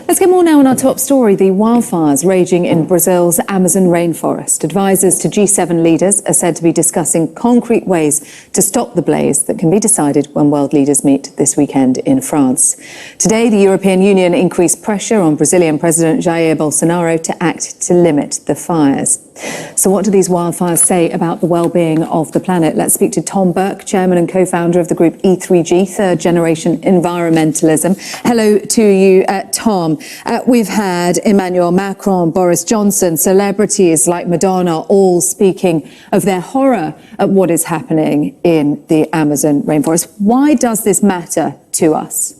Let's get more now on our top story, the wildfires raging in Brazil's Amazon rainforest. Advisors to G7 leaders are said to be discussing concrete ways to stop the blaze that can be decided when world leaders meet this weekend in France. Today, the European Union increased pressure on Brazilian President Jair Bolsonaro to act to limit the fires. So what do these wildfires say about the well-being of the planet? Let's speak to Tom Burke, chairman and co-founder of the group E3G, third generation environmentalism. Hello to you, Tom. We've had Emmanuel Macron, Boris Johnson, celebrities like Madonna, all speaking of their horror at what is happening in the Amazon rainforest. Why does this matter to us?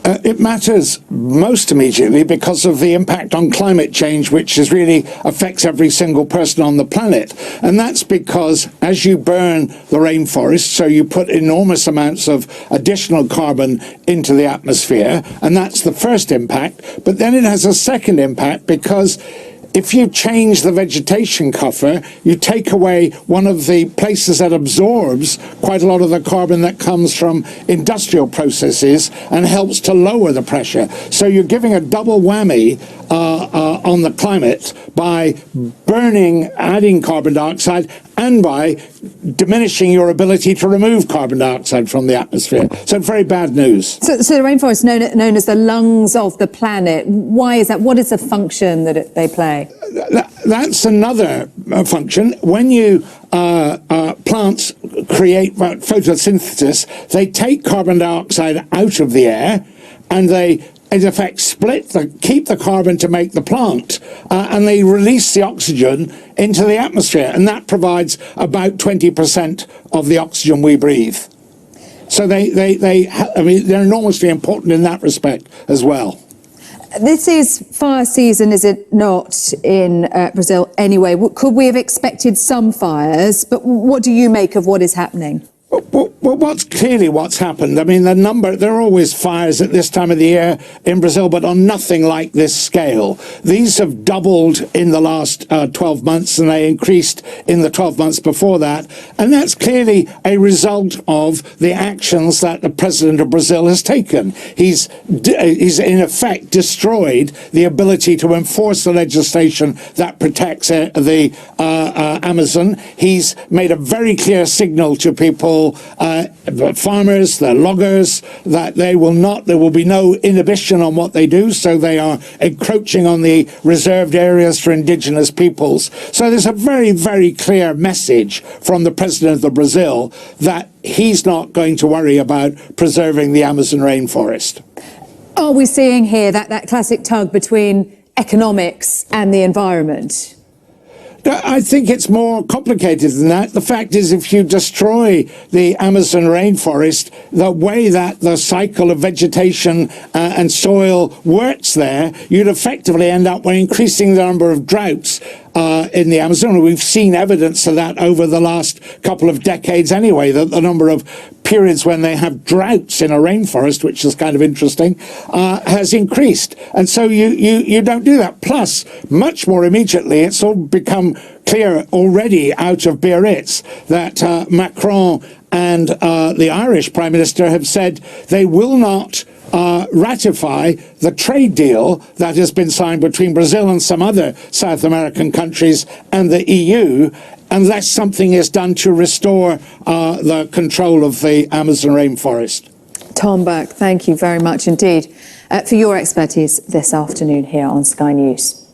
It matters most immediately because of the impact on climate change, which really affects every single person on the planet. And that's because as you burn the rainforest, so you put enormous amounts of additional carbon into the atmosphere, and that's the first impact. But then it has a second impact because if you change the vegetation cover, you take away one of the places that absorbs quite a lot of the carbon that comes from industrial processes and helps to lower the pressure. So you're giving a double whammy on the climate by burning, adding carbon dioxide, and by diminishing your ability to remove carbon dioxide from the atmosphere. So very bad news. So the rainforest is known as the lungs of the planet. Why is that? What is the function that they play? That's another function. When you plants create photosynthesis, they take carbon dioxide out of the air and they in effect keep the carbon to make the plant, and they release the oxygen into the atmosphere, and that provides about 20% of the oxygen we breathe. So they're enormously important in that respect as well. This is fire season, is it not, in Brazil anyway? Could we have expected some fires? But what do you make of what is happening? Well, what's happened? I mean, there are always fires at this time of the year in Brazil, but on nothing like this scale. These have doubled in the last 12 months, and they increased in the 12 months before that. And that's clearly a result of the actions that the president of Brazil has taken. He's in effect destroyed the ability to enforce the legislation that protects the Amazon. He's made a very clear signal to people, the farmers, the loggers, that there will be no inhibition on what they do, so they are encroaching on the reserved areas for indigenous peoples. So there's a very, very clear message from the president of Brazil that he's not going to worry about preserving the Amazon rainforest. Are we seeing here that classic tug between economics and the environment? I think it's more complicated than that. The fact is, if you destroy the Amazon rainforest, the way that the cycle of vegetation and soil works there, you'd effectively end up with increasing the number of droughts in the Amazon. We've seen evidence of that over the last couple of decades anyway, that the number of periods when they have droughts in a rainforest, which is kind of interesting, has increased. And so you don't do that. Plus, much more immediately, it's all become clear already out of Biarritz that Macron and the Irish Prime Minister have said they will not ratify the trade deal that has been signed between Brazil and some other South American countries and the EU unless something is done to restore the control of the Amazon rainforest. Tom Burke, thank you very much indeed for your expertise this afternoon here on Sky News.